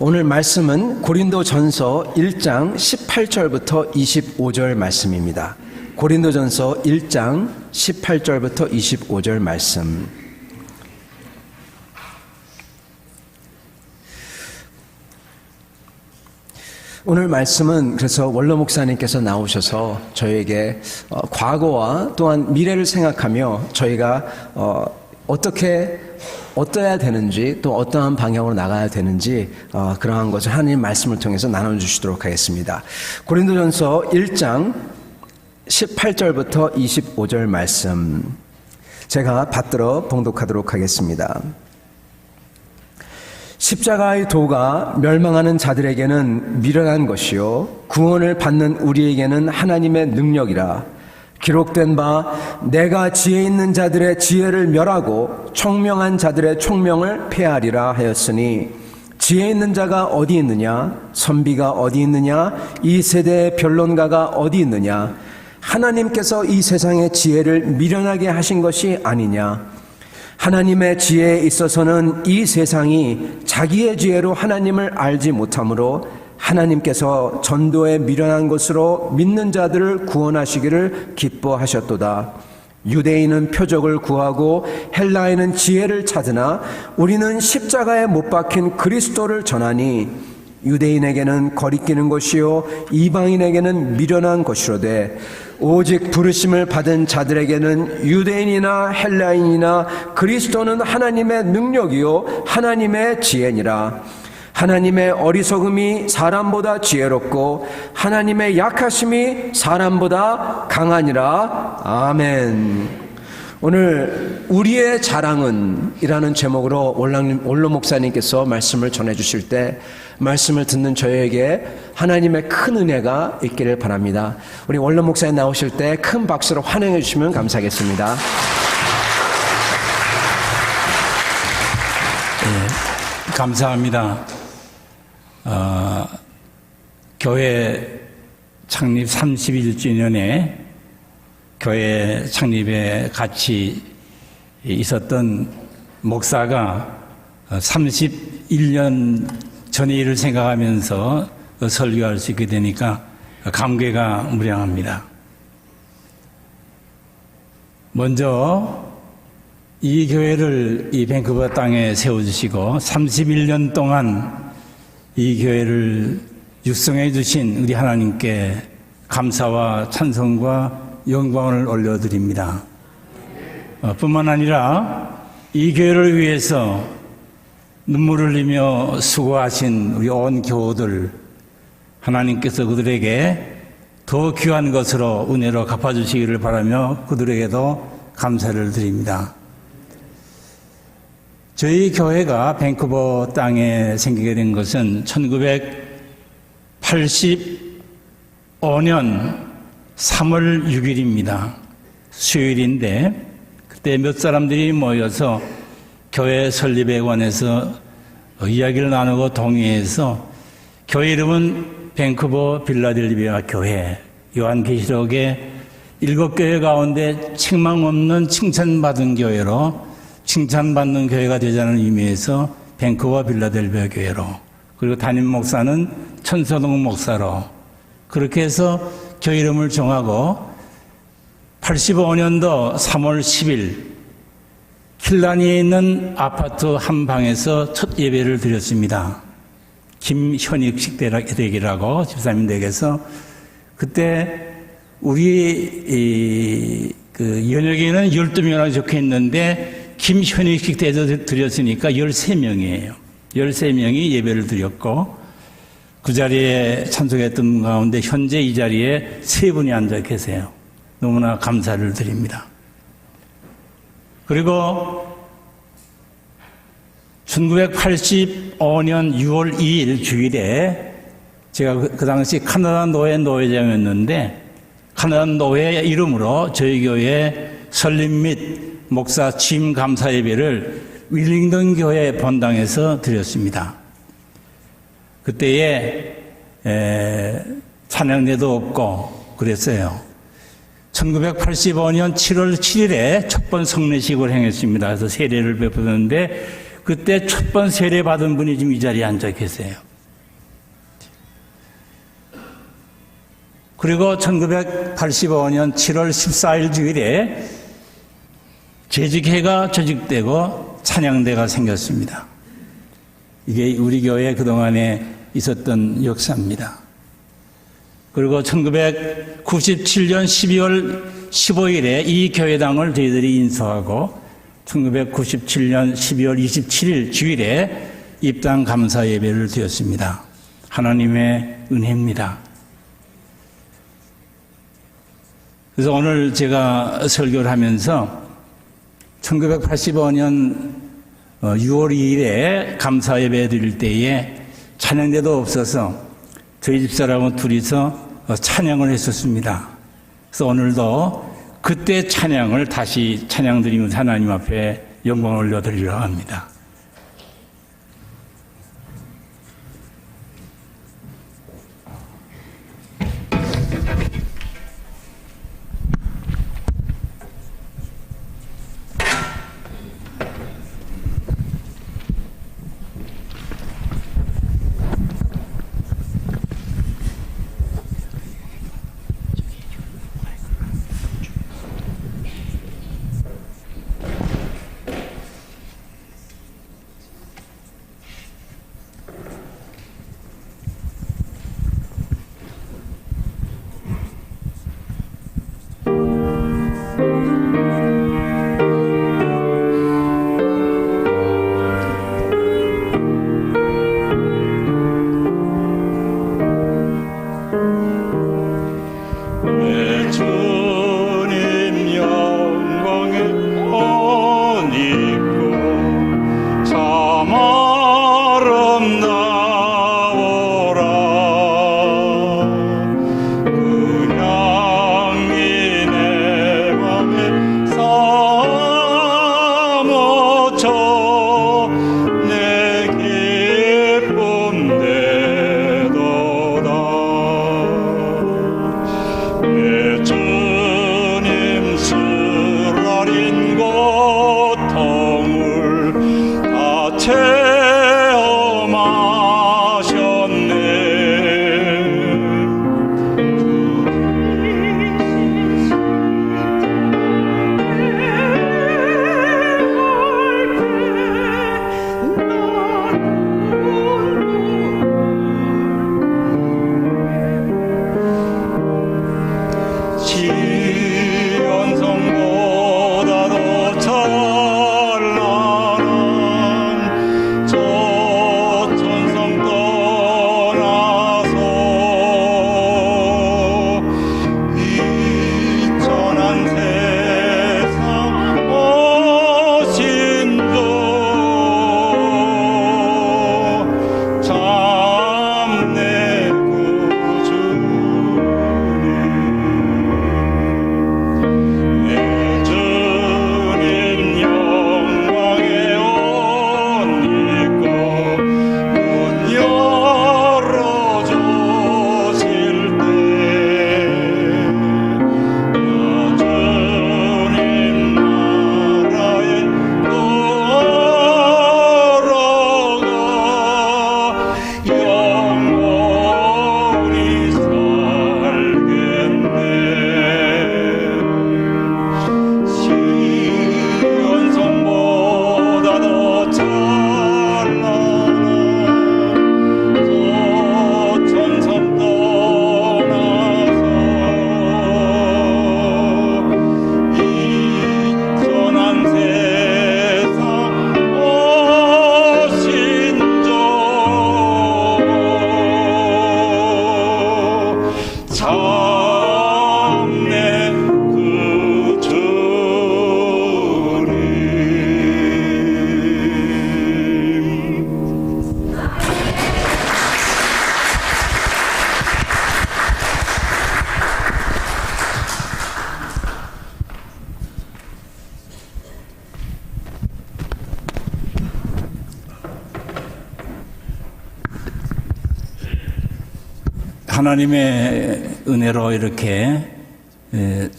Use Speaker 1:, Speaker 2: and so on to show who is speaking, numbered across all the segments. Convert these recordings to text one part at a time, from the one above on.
Speaker 1: 오늘 말씀은 고린도전서 1장 18절부터 25절 말씀입니다. 고린도전서 1장 18절부터 25절 말씀. 오늘 말씀은 그래서 원로 목사님께서 나오셔서 저에게 과거와 또한 미래를 생각하며 저희가 어떠해야 되는지 또 어떠한 방향으로 나가야 되는지 그러한 것을 하나님 말씀을 통해서 나눠주시도록 하겠습니다. 고린도전서 1장 18절부터 25절 말씀 제가 받들어 봉독하도록 하겠습니다. 십자가의 도가 멸망하는 자들에게는 미련한 것이요 구원을 받는 우리에게는 하나님의 능력이라. 기록된 바 내가 지혜 있는 자들의 지혜를 멸하고 총명한 자들의 총명을 폐하리라 하였으니 지혜 있는 자가 어디 있느냐 선비가 어디 있느냐 이 세대의 변론가가 어디 있느냐 하나님께서 이 세상의 지혜를 미련하게 하신 것이 아니냐. 하나님의 지혜에 있어서는 이 세상이 자기의 지혜로 하나님을 알지 못하므로 하나님께서 전도에 미련한 것으로 믿는 자들을 구원하시기를 기뻐하셨도다. 유대인은 표적을 구하고 헬라인은 지혜를 찾으나 우리는 십자가에 못 박힌 그리스도를 전하니 유대인에게는 거리끼는 것이요 이방인에게는 미련한 것이로되 오직 부르심을 받은 자들에게는 유대인이나 헬라인이나 그리스도는 하나님의 능력이요 하나님의 지혜니라. 하나님의 어리석음이 사람보다 지혜롭고 하나님의 약하심이 사람보다 강하니라. 아멘. 오늘 우리의 자랑은 이라는 제목으로 원로 목사님께서 말씀을 전해주실 때 말씀을 듣는 저에게 하나님의 큰 은혜가 있기를 바랍니다. 우리 원로 목사님 나오실 때 큰 박수로 환영해 주시면 감사하겠습니다.
Speaker 2: 네, 감사합니다. 교회 창립 31주년에 교회 창립에 같이 있었던 목사가 31년 전의 일을 생각하면서 설교할 수 있게 되니까 감개가 무량합니다. 먼저 이 교회를 이 밴쿠버 땅에 세워주시고 31년 동안 이 교회를 육성해 주신 우리 하나님께 감사와 찬송과 영광을 올려드립니다. 뿐만 아니라 이 교회를 위해서 눈물을 흘리며 수고하신 우리 온 교우들 하나님께서 그들에게 더 귀한 것으로 은혜로 갚아주시기를 바라며 그들에게도 감사를 드립니다. 저희 교회가 밴쿠버 땅에 생기게 된 것은 1985년 3월 6일입니다. 수요일인데 그때 몇 사람들이 모여서 교회 설립에 관해서 이야기를 나누고 동의해서 교회 이름은 밴쿠버 빌라델비아 교회, 요한계시록의 7교회 가운데 책망 없는 칭찬받은 교회로 칭찬받는 교회가 되자는 의미에서 밴쿠버 빌라델비아 교회로, 그리고 담임 목사는 천서동 목사로 그렇게 해서 교회 이름을 정하고 85년도 3월 10일 킬라니에 있는 아파트 한 방에서 첫 예배를 드렸습니다. 김현익식 대기라고 집사님 댁에서 그때 우리 연역에는 12명이라고 적혀 있는데 김현익식 대에서 드렸으니까 13명이에요. 13명이 예배를 드렸고 그 자리에 참석했던 가운데 현재 이 자리에 3분이 앉아 계세요. 너무나 감사를 드립니다. 그리고 1985년 6월 2일 주일에 제가 그 당시 카나다 노회 노회장이었는데 카나다 노회 이름으로 저희 교회 설립 및 목사 취임 감사 예배를 윌링턴 교회 본당에서 드렸습니다. 그때에 찬양대도 없고 그랬어요. 1985년 7월 7일에 첫 번 성례식을 행했습니다. 그래서 세례를 베푸는데 그때 첫 번 세례 받은 분이 지금 이 자리에 앉아 계세요. 그리고 1985년 7월 14일 주일에 재직회가 조직되고 찬양대가 생겼습니다. 이게 우리 교회 그동안에 있었던 역사입니다. 그리고 1997년 12월 15일에 이 교회당을 저희들이 인수하고 1997년 12월 27일 주일에 입당 감사 예배를 드렸습니다. 하나님의 은혜입니다. 그래서 오늘 제가 설교를 하면서 1985년 6월 2일에 감사 예배 드릴 때에 찬양대도 없어서 저희 집사람은 둘이서 찬양을 했었습니다. 그래서 오늘도 그때 찬양을 다시 찬양 드리면서 하나님 앞에 영광을 올려드리려고 합니다. 하나님의 은혜로 이렇게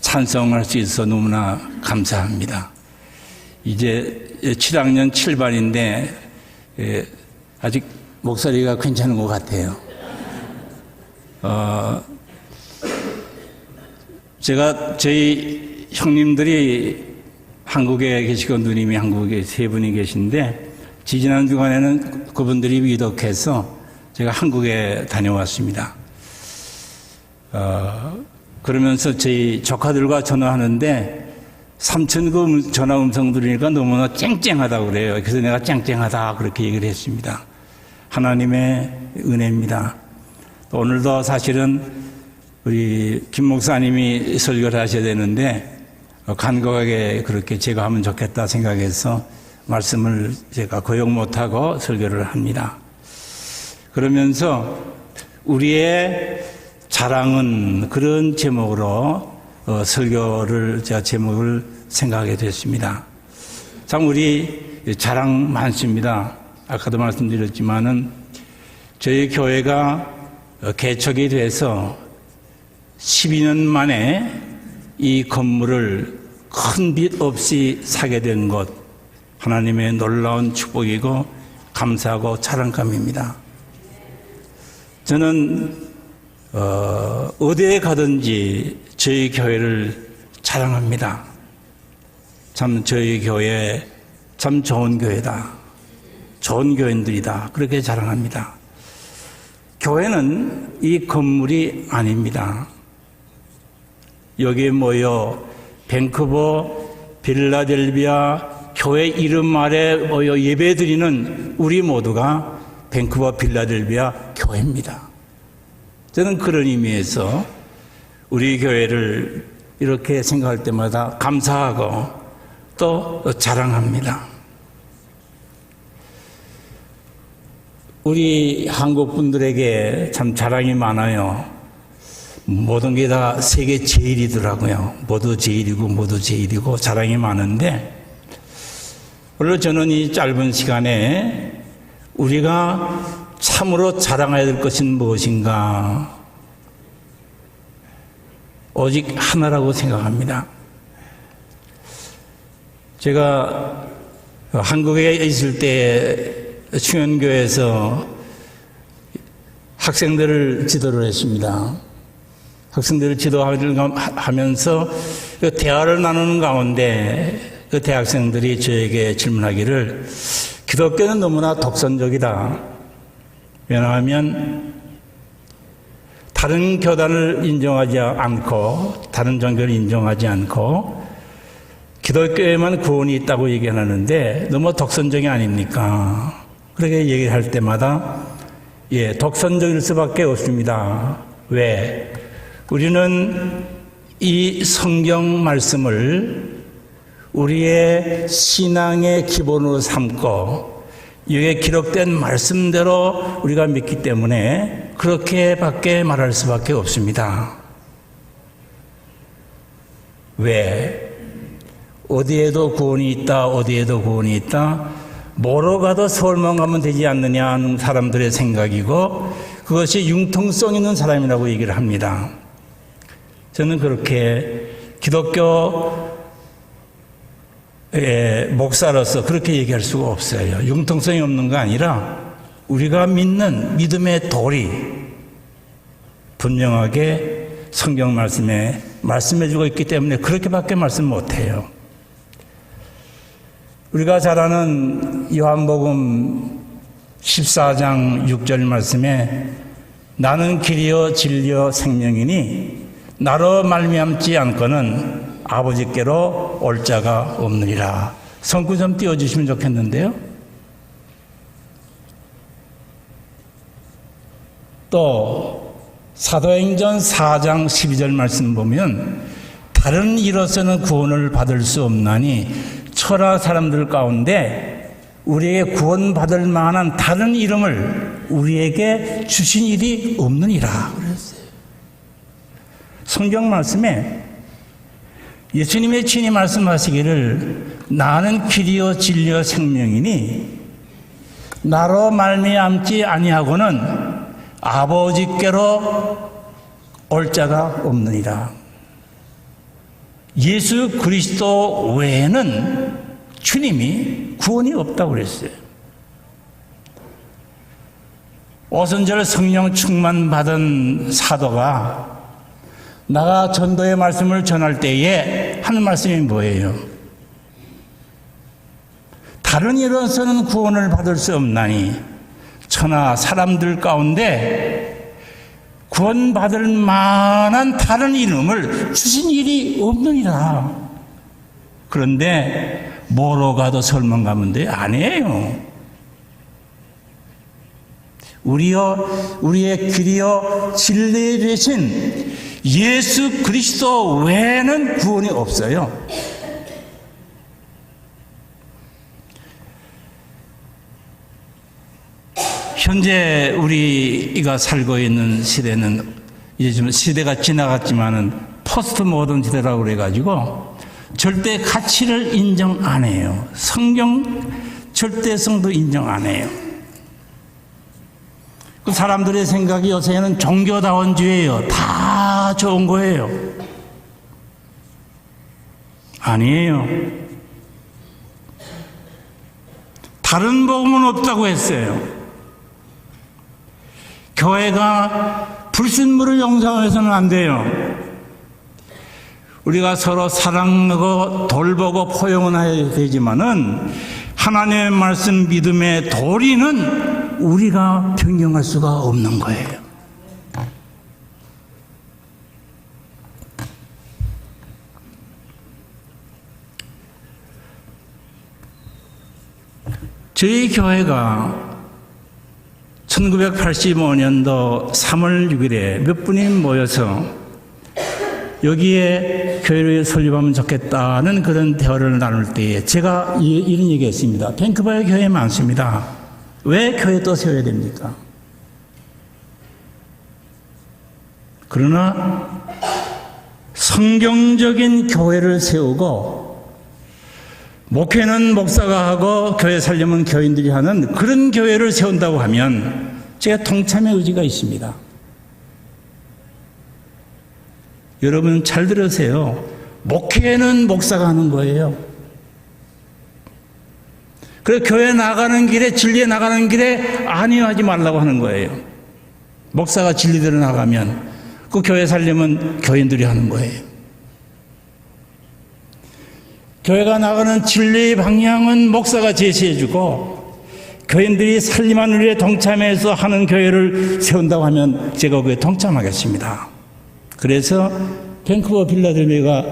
Speaker 2: 찬송할 수 있어서 너무나 감사합니다. 이제 7학년 7반인데 아직 목소리가 괜찮은 것 같아요. 제가 저희 형님들이 한국에 계시고 누님이 한국에 세 분이 계신데 지지난 주간에는 그분들이 위독해서 제가 한국에 다녀왔습니다. 그러면서 저희 조카들과 전화하는데 삼천 그 전화 음성 들으니까 너무나 쨍쨍하다고 그래요. 그래서 내가 쨍쨍하다 그렇게 얘기를 했습니다. 하나님의 은혜입니다. 오늘도 사실은 우리 김 목사님이 설교를 하셔야 되는데 간곡하게 그렇게 제가 하면 좋겠다 생각해서 말씀을 제가 거역 못하고 설교를 합니다. 그러면서 우리의 자랑은 그런 제목으로 설교를 제가 제목을 생각하게 됐습니다. 참 우리 자랑 많습니다. 아까도 말씀드렸지만은 저희 교회가 개척이 돼서 12년 만에 이 건물을 큰 빚 없이 사게 된 것, 하나님의 놀라운 축복이고 감사하고 자랑감입니다. 저는 어디에 가든지 저희 교회를 자랑합니다. 참 저희 교회 참 좋은 교회다. 좋은 교인들이다. 그렇게 자랑합니다. 교회는 이 건물이 아닙니다. 여기에 모여 밴쿠버 필라델비아 교회 이름 아래 모여 예배드리는 우리 모두가 밴쿠버 필라델비아 교회입니다. 저는 그런 의미에서 우리 교회를 이렇게 생각할 때마다 감사하고 또 자랑합니다. 우리 한국 분들에게 참 자랑이 많아요. 모든 게 다 세계 제일이더라고요. 모두 제일이고 모두 제일이고 자랑이 많은데 오늘 저는 이 짧은 시간에 우리가 참으로 자랑해야 될 것은 무엇인가? 오직 하나라고 생각합니다. 제가 한국에 있을 때 충현교회에서 학생들을 지도를 했습니다. 학생들을 지도하면서 그 대화를 나누는 가운데 그 대학생들이 저에게 질문하기를 기독교는 너무나 독선적이다. 왜냐하면 다른 교단을 인정하지 않고 다른 종교를 인정하지 않고 기독교에만 구원이 있다고 얘기하는데 너무 독선적이 아닙니까? 그렇게 얘기할 때마다 독선적일 수밖에 없습니다. 왜? 우리는 이 성경 말씀을 우리의 신앙의 기본으로 삼고 여기에 기록된 말씀대로 우리가 믿기 때문에 그렇게밖에 말할 수밖에 없습니다. 왜? 어디에도 구원이 있다, 어디에도 구원이 있다. 뭐로 가도 서울만 가면 되지 않느냐 하는 사람들의 생각이고 그것이 융통성 있는 사람이라고 얘기를 합니다. 저는 그렇게 기독교의 목사로서 그렇게 얘기할 수가 없어요. 융통성이 없는 거 아니라 우리가 믿는 믿음의 도리 분명하게 성경 말씀에 말씀해주고 있기 때문에 그렇게밖에 말씀 못해요. 우리가 잘 아는 요한복음 14장 6절 말씀에 나는 길이요 진리요 생명이니 나로 말미암지 않고는 아버지께로 올 자가 없느니라. 성구 좀 띄워주시면 좋겠는데요. 또 사도행전 4장 12절 말씀 보면 다른 이로서는 구원을 받을 수 없나니 천하 사람들 가운데 우리에게 구원받을 만한 다른 이름을 우리에게 주신 일이 없느니라 그랬어요. 성경 말씀에 예수님의 친히 말씀하시기를 나는 길이요 진리요 생명이니 나로 말미암지 아니하고는 아버지께로 올 자가 없느니라. 예수 그리스도 외에는 주님이 구원이 없다고 그랬어요. 오순절 성령 충만 받은 사도가 나가 전도의 말씀을 전할 때에 하는 말씀이 뭐예요? 다른 이로서는 구원을 받을 수 없나니 천하 사람들 가운데 구원받을 만한 다른 이름을 주신 일이 없느니라. 그런데 뭐로 가도 설문 가면 돼? 아니에요. 우리의 길이요 진리 되신 예수 그리스도 외에는 구원이 없어요. 현재 우리가 살고 있는 시대는 이제 좀 시대가 지나갔지만은 포스트 모던 시대라고 그래가지고 절대 가치를 인정 안 해요. 성경 절대성도 인정 안 해요. 그 사람들의 생각이 요새는 종교다원주의예요. 다 좋은 거예요. 아니에요. 다른 복음은 없다고 했어요. 교회가 불순물을 용서해서는 안 돼요. 우리가 서로 사랑하고 돌보고 포용은 해야 되지만은 하나님의 말씀 믿음의 도리는 우리가 변경할 수가 없는 거예요. 저희 교회가 1985년도 3월 6일에 몇 분이 모여서 여기에 교회를 설립하면 좋겠다는 그런 대화를 나눌 때에 제가 이런 얘기했습니다. 밴쿠버에 교회 많습니다. 왜 교회 또 세워야 됩니까? 그러나 성경적인 교회를 세우고 목회는 목사가 하고 교회 살려면 교인들이 하는 그런 교회를 세운다고 하면 제가 동참의 의지가 있습니다. 여러분 잘 들으세요. 목회는 목사가 하는 거예요. 그래서 교회 나가는 길에 진리에 나가는 길에 안위하지 말라고 하는 거예요. 목사가 진리대로 나가면 그 교회 살려면 교인들이 하는 거예요. 교회가 나가는 진리의 방향은 목사가 제시해주고 교인들이 살림하는 일에 동참해서 하는 교회를 세운다고 하면 제가 그에 동참하겠습니다. 그래서 밴쿠버 필라델피아가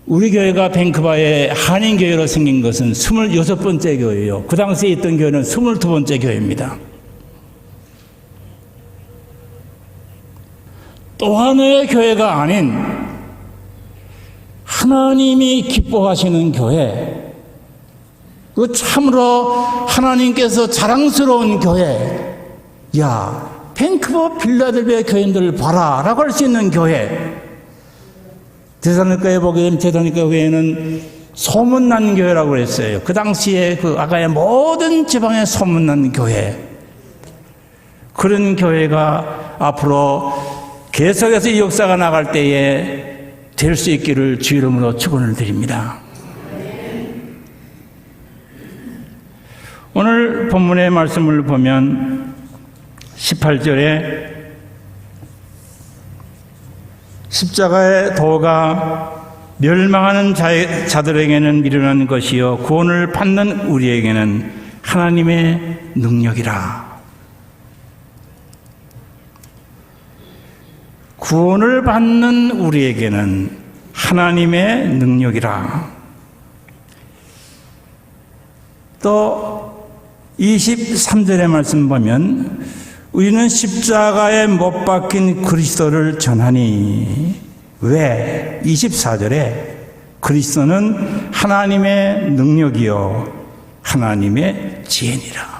Speaker 2: 우리 교회가 밴쿠버의 한인교회로 생긴 것은 26번째 교회예요. 그 당시에 있던 교회는 22번째 교회입니다. 또 하나의 교회가 아닌 하나님이 기뻐하시는 교회, 그 참으로 하나님께서 자랑스러운 교회, 야, 밴쿠버 필라델피아 교인들 봐라 라고 할 수 있는 교회. 대사님과에 보게 되면 대사님과 교회는 소문난 교회라고 그랬어요. 그 당시에 그 아가의 모든 지방에 소문난 교회. 그런 교회가 앞으로 계속해서 이 역사가 나갈 때에 될 수 있기를 주 이름으로 축원을 드립니다. 오늘 본문의 말씀을 보면 18절에 십자가의 도가 멸망하는 자들에게는 미련한 것이요 구원을 받는 우리에게는 하나님의 능력이라. 구원을 받는 우리에게는 하나님의 능력이라. 또 23절의 말씀 보면 우리는 십자가에 못 박힌 그리스도를 전하니 왜? 24절에 그리스도는 하나님의 능력이요 하나님의 지혜니라.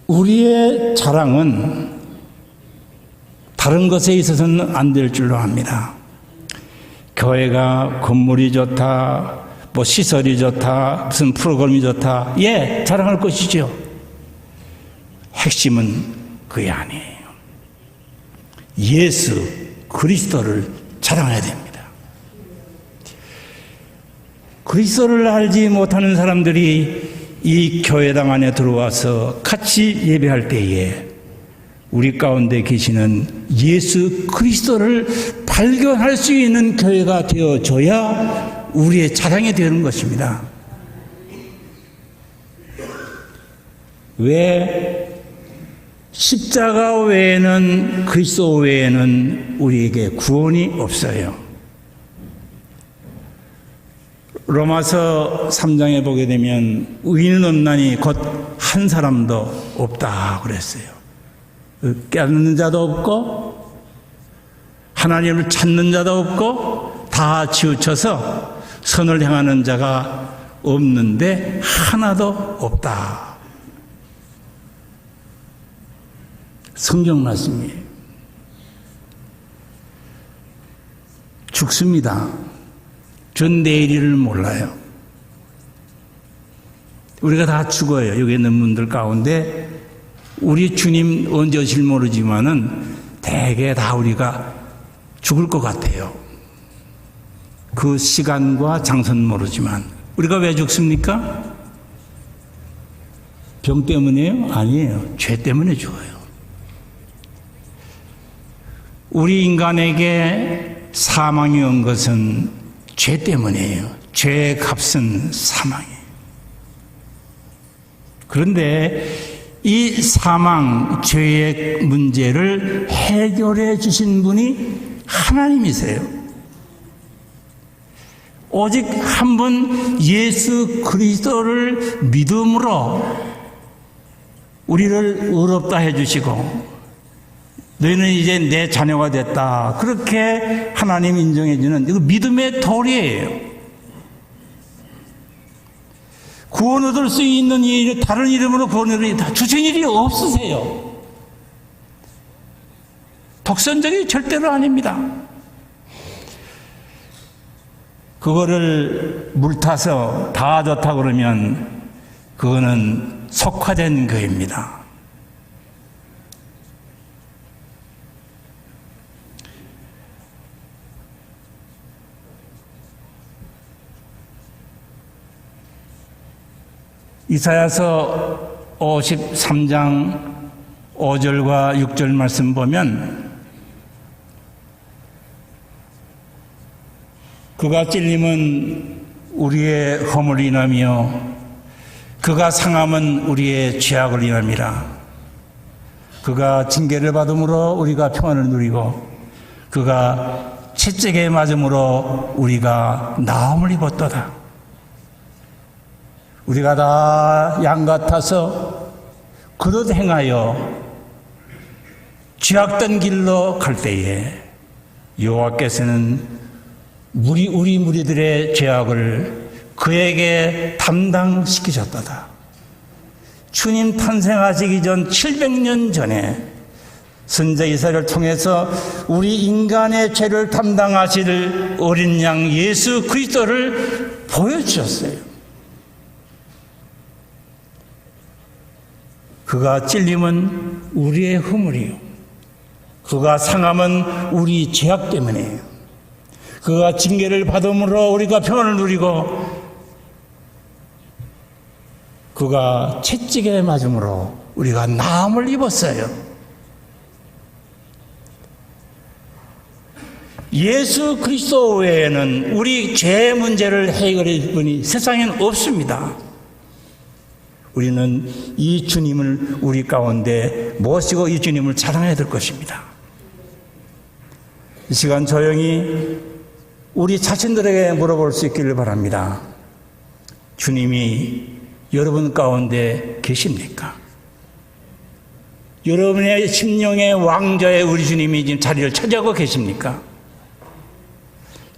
Speaker 2: 우리의 자랑은 다른 것에 있어서는 안 될 줄로 압니다. 교회가 건물이 좋다, 뭐 시설이 좋다, 무슨 프로그램이 좋다, 예, 자랑할 것이죠. 핵심은 그게 아니에요. 예수 그리스도를 자랑해야 됩니다. 그리스도를 알지 못하는 사람들이 이 교회당 안에 들어와서 같이 예배할 때에 우리 가운데 계시는 예수 그리스도를 발견할 수 있는 교회가 되어줘야 우리의 자랑이 되는 것입니다. 왜 십자가 외에는, 그리스도 외에는 우리에게 구원이 없어요. 로마서 3장에 보게 되면 의인은 없나니 곧 한 사람도 없다 그랬어요. 깨닫는 자도 없고 하나님을 찾는 자도 없고 다 치우쳐서 선을 행하는 자가 없는데 하나도 없다. 성경 말씀이에요. 죽습니다. 전 내일을 몰라요. 우리가 다 죽어요. 여기 있는 분들 가운데 우리 주님 언제 오실 모르지만은 대개 다 우리가 죽을 것 같아요. 그 시간과 장소는 모르지만 우리가 왜 죽습니까? 병 때문이에요? 아니에요. 죄 때문에 죽어요. 우리 인간에게 사망이 온 것은 죄 때문이에요. 죄의 값은 사망이에요. 그런데 이 사망, 죄의 문제를 해결해 주신 분이 하나님이세요. 오직 한 분 예수 그리스도를 믿음으로 우리를 의롭다 해주시고 너희는 이제 내 자녀가 됐다. 그렇게 하나님 인정해 주는 이거 믿음의 도리예요. 구원 얻을 수 있는 일, 다른 이름으로 구원을 주신 일이 없으세요. 독선적이 절대로 아닙니다. 그거를 물타서 다 좋다 그러면 그거는 속화된 거입니다. 이사야서 53장 5절과 6절 말씀 보면 그가 찔림은 우리의 허물을 인하며 그가 상함은 우리의 죄악을 인함이라. 그가 징계를 받음으로 우리가 평안을 누리고 그가 채찍에 맞음으로 우리가 나음을 입었도다. 우리가 다 양 같아서 그릇 행하여 죄악된 길로 갈 때에 여호와께서는 우리 무리들의 죄악을 그에게 담당시키셨도다. 주님 탄생하시기 전 700년 전에 선자 이사야를 통해서 우리 인간의 죄를 담당하실 어린 양 예수 그리스도를 보여주셨어요. 그가 찔림은 우리의 허물이요. 그가 상함은 우리 죄악 때문이에요. 그가 징계를 받음으로 우리가 평안을 누리고 그가 채찍에 맞음으로 우리가 나음을 입었어요. 예수 그리스도 외에는 우리 죄 문제를 해결해 줄 분이 세상에는 없습니다. 우리는 이 주님을 우리 가운데 모시고 이 주님을 자랑해야 될 것입니다. 이 시간 조용히 우리 자신들에게 물어볼 수 있기를 바랍니다. 주님이 여러분 가운데 계십니까? 여러분의 심령의 왕좌에 우리 주님이 지금 자리를 차지하고 계십니까?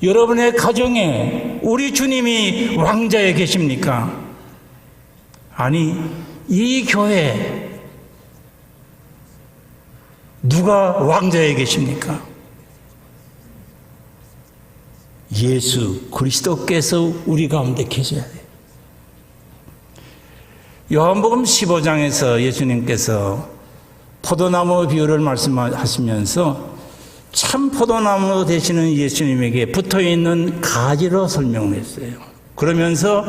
Speaker 2: 여러분의 가정에 우리 주님이 왕좌에 계십니까? 아니, 이 교회 누가 왕좌에 계십니까? 예수 그리스도께서 우리 가운데 계셔야 돼요. 요한복음 15장에서 예수님께서 포도나무 비유를 말씀하시면서 참 포도나무 되시는 예수님에게 붙어있는 가지로 설명을 했어요. 그러면서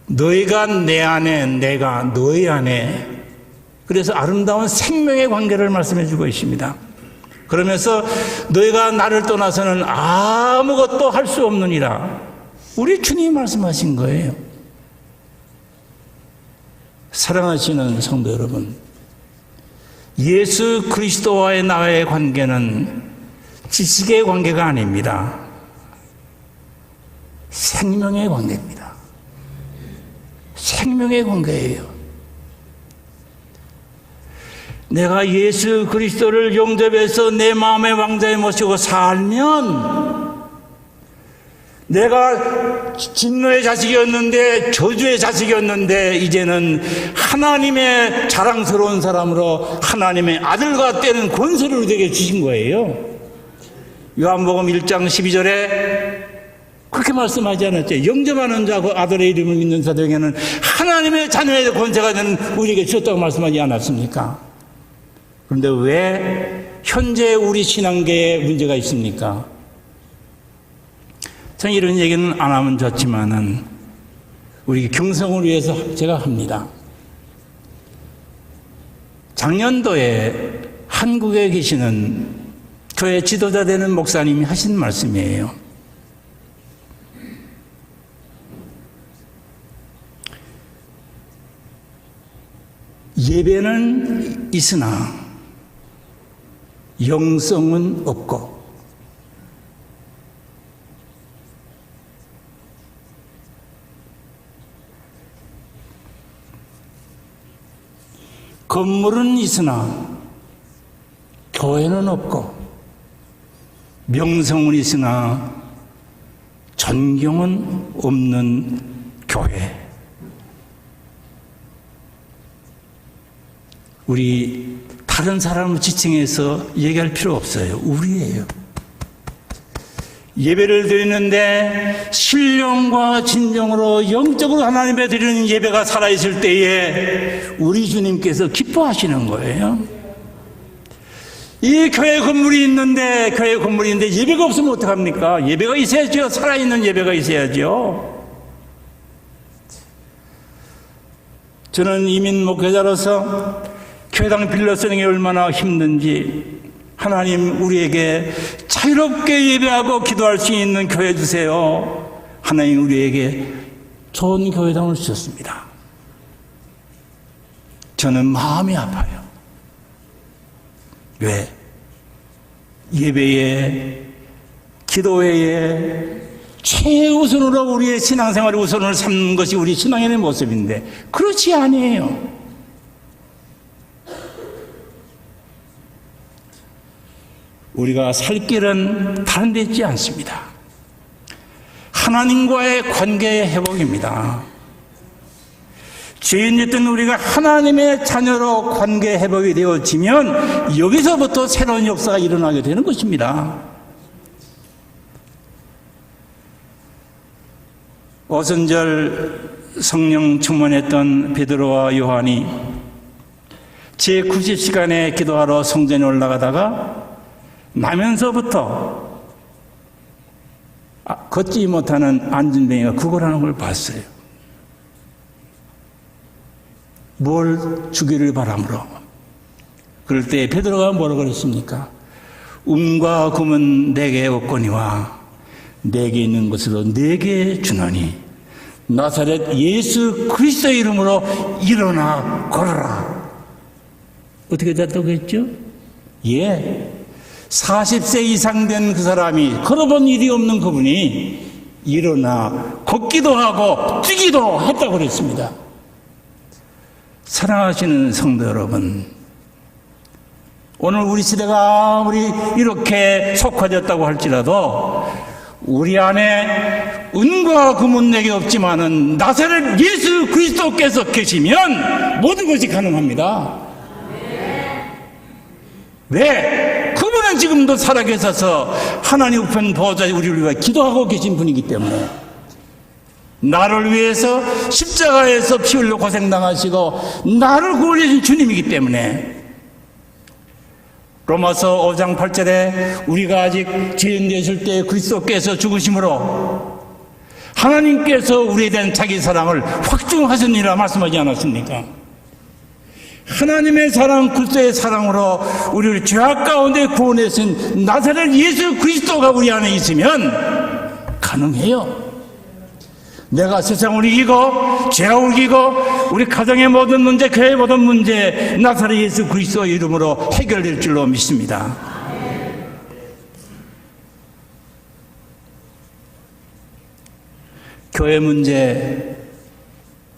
Speaker 2: 너희가 내 안에, 내가 너희 안에. 그래서 아름다운 생명의 관계를 말씀해 주고 있습니다. 그러면서 너희가 나를 떠나서는 아무것도 할 수 없느니라. 우리 주님이 말씀하신 거예요. 사랑하시는 성도 여러분, 예수 그리스도와의 나의 관계는 지식의 관계가 아닙니다. 생명의 관계입니다. 생명의 관계예요. 내가 예수 그리스도를 영접해서 내 마음의 왕자에 모시고 살면, 내가 진노의 자식이었는데, 저주의 자식이었는데, 이제는 하나님의 자랑스러운 사람으로 하나님의 아들과 때는 권세를 우리에게 주신 거예요. 요한복음 1장 12절에 그렇게 말씀하지 않았죠. 영접하는 자, 그 아들의 이름을 믿는 자들에게는 하나님의 자녀의 권세가 되는 우리에게 주셨다고 말씀하지 않았습니까? 그런데 왜 현재 우리 신앙계에 문제가 있습니까? 저는 이런 얘기는 안 하면 좋지만은 우리 경성을 위해서 제가 합니다. 작년도에 한국에 계시는 교회 지도자 되는 목사님이 하신 말씀이에요. 예배는 있으나 영성은 없고, 건물은 있으나 교회는 없고, 명성은 있으나 존경은 없는 교회. 우리 다른 사람을 지칭해서 얘기할 필요 없어요. 우리예요. 예배를 드리는데 신령과 진정으로 영적으로 하나님께 드리는 예배가 살아있을 때에 우리 주님께서 기뻐하시는 거예요. 이 교회 건물이 있는데 예배가 없으면 어떡합니까? 예배가 있어야죠. 살아있는 예배가 있어야죠. 저는 이민 목회자로서 교회당 빌려 쓰는 게 얼마나 힘든지, 하나님 우리에게 자유롭게 예배하고 기도할 수 있는 교회 주세요. 하나님 우리에게 좋은 교회당을 주셨습니다. 저는 마음이 아파요. 왜? 예배에, 기도회에 최우선으로 우리의 신앙생활의 우선을 삼는 것이 우리 신앙인의 모습인데 그렇지 아니에요. 우리가 살 길은 다른 데 있지 않습니다. 하나님과의 관계의 회복입니다. 죄인이었던 우리가 하나님의 자녀로 관계 회복이 되어지면 여기서부터 새로운 역사가 일어나게 되는 것입니다. 오순절 성령 충만했던 베드로와 요한이 제90시간에 기도하러 성전에 올라가다가 나면서부터 걷지 못하는 안진뱅이가 구걸하는 걸 봤어요. 뭘 주기를 바람으로. 그럴 때 베드로가 뭐라고 그랬습니까? 음과 금은 내게 없거니와 내게 있는 것으로 내게 주노니 나사렛 예수 그리스도의 이름으로 일어나 걸어라. 어떻게 됐다고 했죠? 예. 40세 이상 된 그 사람이, 걸어본 일이 없는 그분이 일어나 걷기도 하고 뛰기도 했다고 그랬습니다. 사랑하시는 성도 여러분, 오늘 우리 시대가 아무리 이렇게 속화졌다고 할지라도 우리 안에 은과 금은 내게 없지만은 나사렛 예수 그리스도께서 계시면 모든 것이 가능합니다. 왜? 그분은 지금도 살아계셔서 하나님 우편 보호자에 우리를 위해 기도하고 계신 분이기 때문에, 나를 위해서 십자가에서 피 흘려 고생당하시고 나를 구원해주신 주님이기 때문에, 로마서 5장 8절에 우리가 아직 죄인 되었을 때 그리스도께서 죽으심으로 하나님께서 우리에 대한 자기 사랑을 확증하셨느니라 말씀하지 않았습니까? 하나님의 사랑, 그리스도의 사랑으로 우리를 죄악 가운데 구원하신 나사렛 예수 그리스도가 우리 안에 있으면 가능해요. 내가 세상을 이기고 죄악을 이기고 우리 가정의 모든 문제, 교회의 모든 문제 나사렛 예수 그리스도의 이름으로 해결될 줄로 믿습니다. 교회 문제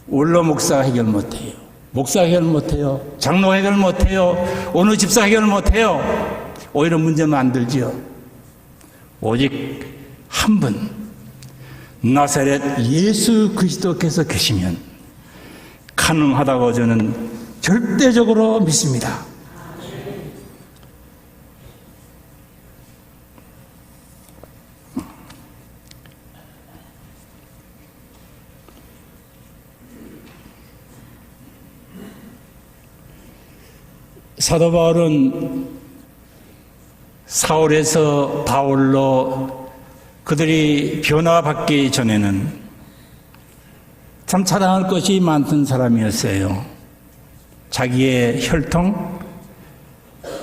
Speaker 2: 원로 목사가 해결 못해요. 목사 해결 못해요. 장로 해결 못해요. 어느 집사 해결 못해요. 오히려 문제 만들지요. 오직 한 분, 나사렛 예수 그리스도께서 계시면 가능하다고 저는 절대적으로 믿습니다. 사도 바울은 사울에서 바울로 그들이 변화받기 전에는 참 자랑할 것이 많던 사람이었어요. 자기의 혈통,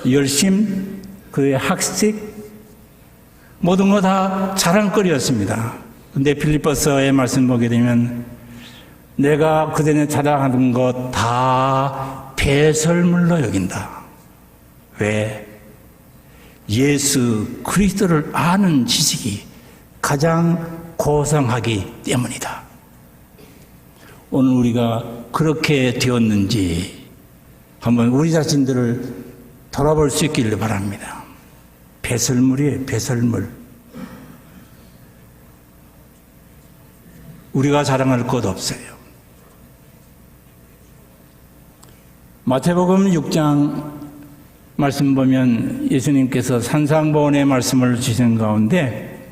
Speaker 2: 열심, 그의 학식, 모든 거 다 자랑거리였습니다. 근데 빌립보서의 말씀 보게 되면 내가 그전에 자랑하는 것 다 배설물로 여긴다. 왜? 예수 그리스도를 아는 지식이 가장 고상하기 때문이다. 오늘 우리가 그렇게 되었는지 한번 우리 자신들을 돌아볼 수 있기를 바랍니다. 배설물이에요, 배설물. 우리가 자랑할 것 없어요. 마태복음 6장 말씀 보면 예수님께서 산상보훈의 말씀을 주신 가운데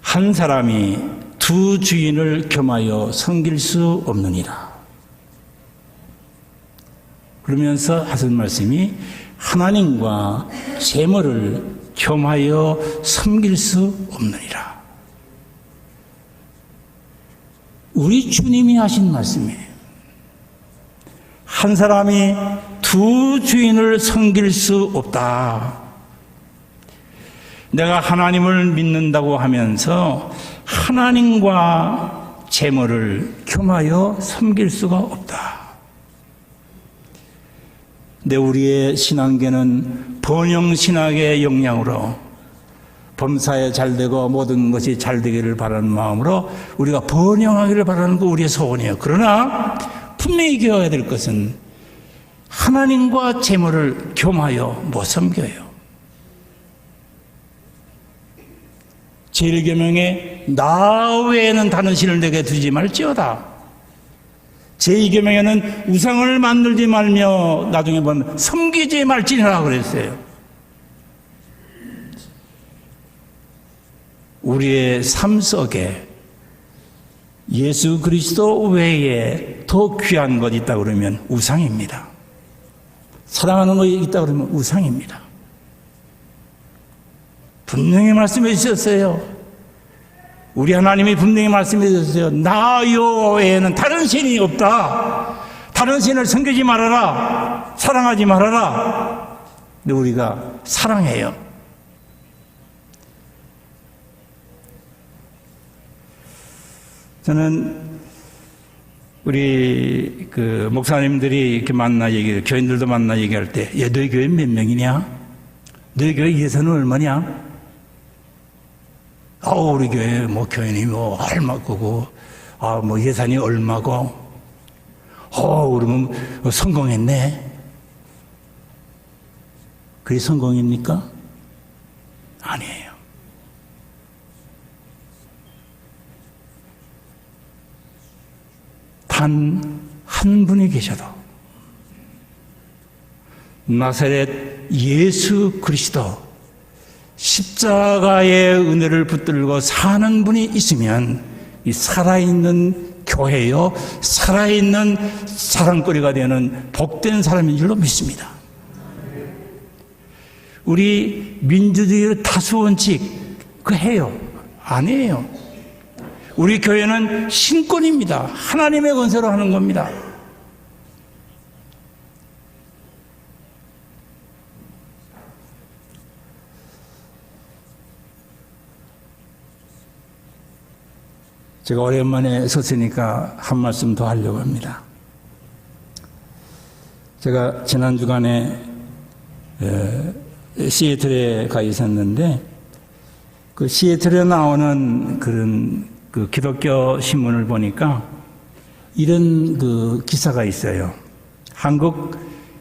Speaker 2: 한 사람이 두 주인을 겸하여 섬길 수 없느니라. 그러면서 하신 말씀이 하나님과 재물을 겸하여 섬길 수 없느니라. 우리 주님이 하신 말씀이에요. 한 사람이 두 주인을 섬길 수 없다. 내가 하나님을 믿는다고 하면서 하나님과 재물을 겸하여 섬길 수가 없다. 근데 우리의 신앙계는 번영신학의 영향으로 범사에 잘되고 모든 것이 잘되기를 바라는 마음으로 우리가 번영하기를 바라는 거 우리의 소원이에요. 그러나 분명히 기억해야 될 것은 하나님과 재물을 겸하여 못 섬겨요. 제1계명에 나 외에는 다른 신을 내게 두지 말지어다. 제2계명에는 우상을 만들지 말며 나중에 보면 섬기지 말지니라 그랬어요. 우리의 삶 속에 예수 그리스도 외에 더 귀한 것 있다 그러면 우상입니다. 사랑하는 것이 있다 그러면 우상입니다. 분명히 말씀해 주셨어요. 우리 하나님이 분명히 말씀해 주셨어요. 나요 외에는 다른 신이 없다. 다른 신을 섬기지 말아라. 사랑하지 말아라. 근데 우리가 사랑해요. 저는 우리 그 목사님들이 이렇게 만나 얘기해요. 교인들도 만나 얘기할 때, 야, 너희 교회 몇 명이냐? 너희 교회 예산은 얼마냐? 우리 교회 뭐 교인이 뭐 얼마고, 뭐 예산이 얼마고, 그러면 성공했네. 그게 성공입니까? 아니에요. 단 한 분이 계셔도 나사렛 예수 그리스도 십자가의 은혜를 붙들고 사는 분이 있으면 이 살아있는 교회요, 살아있는 사랑거리가 되는 복된 사람인 줄로 믿습니다. 우리 민주주의 다수원칙 그 해요. 아니에요. 우리 교회는 신권입니다. 하나님의 권세로 하는 겁니다. 제가 오랜만에 섰으니까 한 말씀 더 하려고 합니다. 제가 지난 주간에 시애틀에 가 있었는데 그 시애틀에 나오는 그런 그 기독교 신문을 보니까 이런 그 기사가 있어요. 한국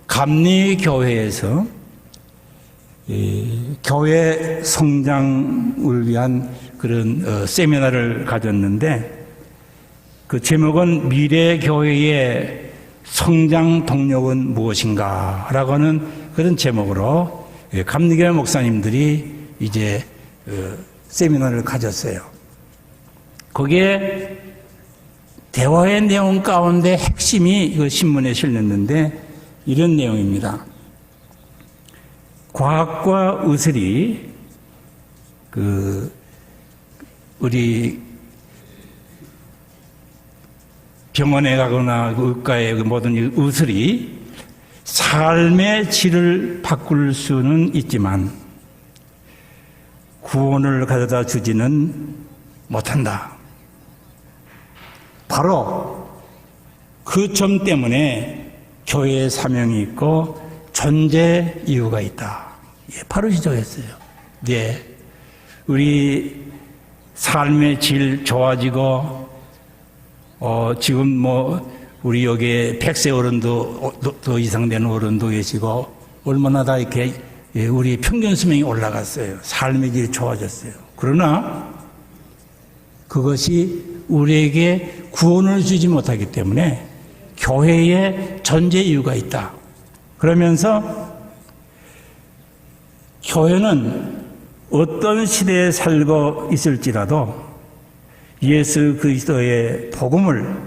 Speaker 2: 감리교회에서 교회 성장을 위한 그런 세미나를 가졌는데 그 제목은 미래 교회의 성장 동력은 무엇인가 라고 하는 그런 제목으로 감리교회 목사님들이 이제 세미나를 가졌어요. 거기에 대화의 내용 가운데 핵심이 그 신문에 실렸는데 이런 내용입니다. 과학과 의술이 우리 병원에 가거나 의과의 모든 의술이 삶의 질을 바꿀 수는 있지만 구원을 가져다 주지는 못한다. 바로 그 점 때문에 교회의 사명이 있고 존재 이유가 있다. 바로 지적했어요. 네, 우리 삶의 질 좋아지고 지금 우리 여기에 100세 어른도 더 이상 되는 어른도 계시고 얼마나 다 이렇게 우리 평균 수명이 올라갔어요. 삶의 질이 좋아졌어요. 그러나 그것이 우리에게 구원을 주지 못하기 때문에 교회에 존재 이유가 있다. 그러면서 교회는 어떤 시대에 살고 있을지라도 예수 그리스도의 복음을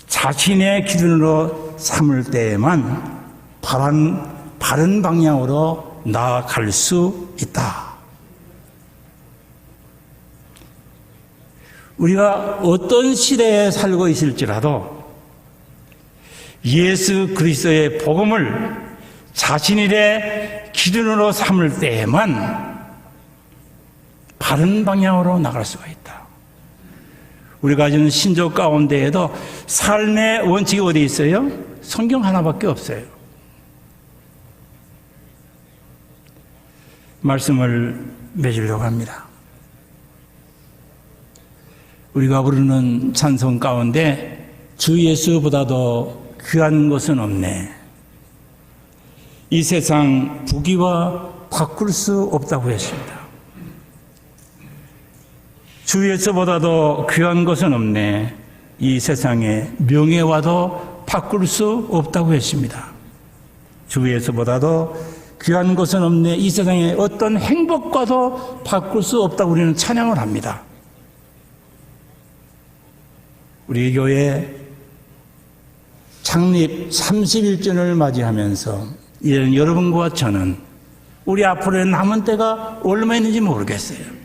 Speaker 2: 자신의 기준으로 삼을 때에만 바른 방향으로 나아갈 수 있다. 우리가 어떤 시대에 살고 있을지라도 예수 그리스도의 복음을 자신의 기준으로 삼을 때에만 바른 방향으로 나갈 수가 있다. 우리가 가지는 신조 가운데에도 삶의 원칙이 어디 있어요? 성경 하나밖에 없어요. 말씀을 맺으려고 합니다. 우리가 부르는 찬송 가운데 주 예수보다도 귀한 것은 없네. 이 세상 부귀와 바꿀 수 없다고 했습니다. 주 예수보다도 귀한 것은 없네. 이 세상의 명예와도 바꿀 수 없다고 했습니다. 주 예수보다도 귀한 것은 없네. 이 세상의 어떤 행복과도 바꿀 수 없다고 우리는 찬양을 합니다. 우리 교회 창립 31주년을 맞이하면서 이런 여러분과 저는 우리 앞으로의 남은 때가 얼마 있는지 모르겠어요.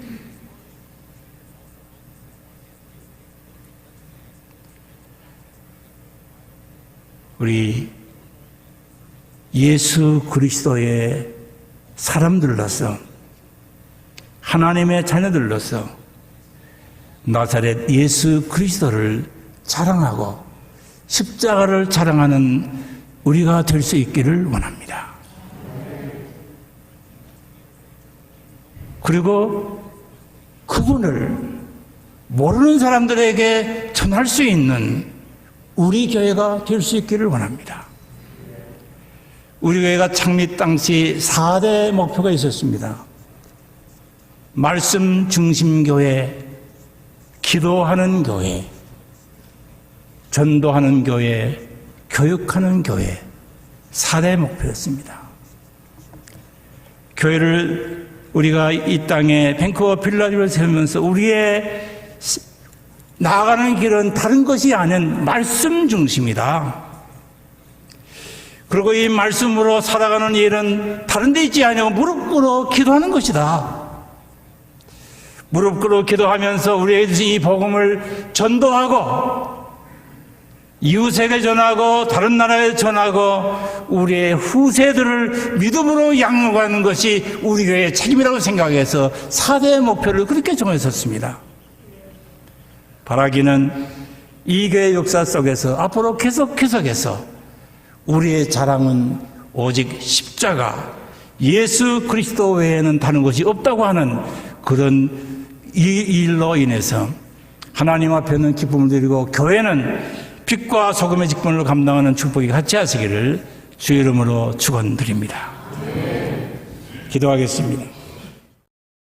Speaker 2: 우리 예수 그리스도의 사람들로서 하나님의 자녀들로서 나사렛 예수 그리스도를 자랑하고 십자가를 자랑하는 우리가 될 수 있기를 원합니다. 그리고 그분을 모르는 사람들에게 전할 수 있는 우리 교회가 될 수 있기를 원합니다. 우리 교회가 창립 당시 4대 목표가 있었습니다. 말씀 중심 교회, 기도하는 교회, 전도하는 교회, 교육하는 교회, 4대 목표였습니다. 교회를 우리가 이 땅에 밴쿠버 빌라주를 세우면서 우리의 나아가는 길은 다른 것이 아닌 말씀 중심이다. 그리고 이 말씀으로 살아가는 일은 다른 데 있지 않냐고 무릎 꿇어 기도하는 것이다. 무릎 꿇어 기도하면서 우리에게 주신 이 복음을 전도하고 이웃에게 전하고 다른 나라에 전하고 우리의 후세들을 믿음으로 양육하는 것이 우리 교회의 책임이라고 생각해서 4대 목표를 그렇게 정했었습니다. 바라기는 이 교회 역사 속에서 앞으로 계속해서 우리의 자랑은 오직 십자가 예수 그리스도 외에는 다른 것이 없다고 하는 그런 이 일로 인해서 하나님 앞에는 기쁨을 드리고 교회는 빛과 소금의 직분을 감당하는 축복이 같이 하시기를 주의 이름으로 축원드립니다. 기도하겠습니다.